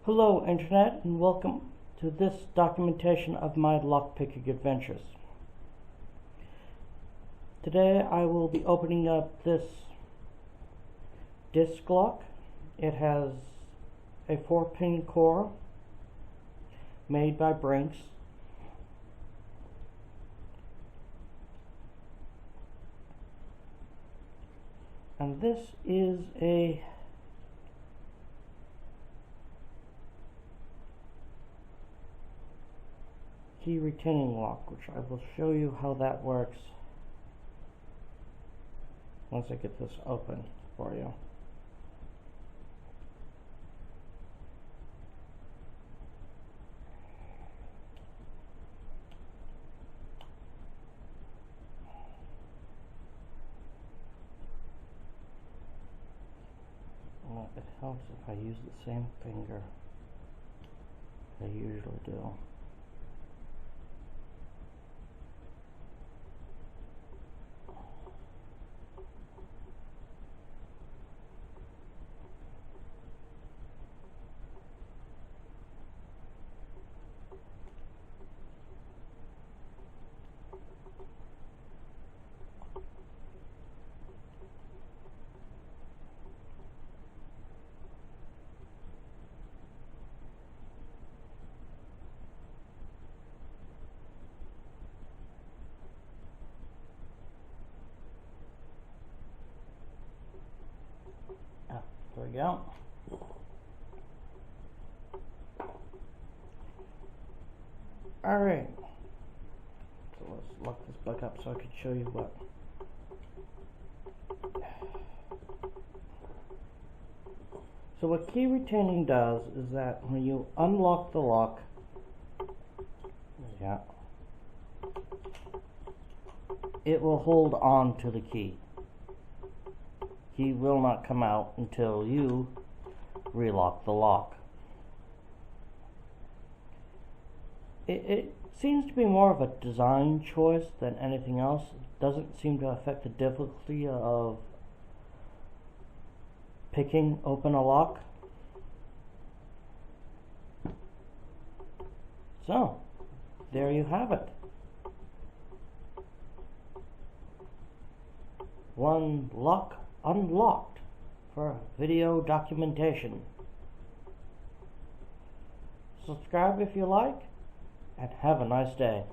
Hello Internet, and welcome to this documentation of my lockpicking adventures. Today I will be opening up this disc lock. It has a 4-pin core made by Brinks. And this is a key retaining lock, which I will show you how that works once I get this open for you. Well, it helps if I use the same finger I usually do. There we go. Alright. So let's lock this back up so I can show you what. So what key retaining does is that when you unlock the lock, it will hold on to the key. Key will not come out until you relock the lock. It seems to be more of a design choice than anything else. It doesn't seem to affect the difficulty of picking open a lock. So, there you have it. One lock unlocked for video documentation. Subscribe if you like, and have a nice day.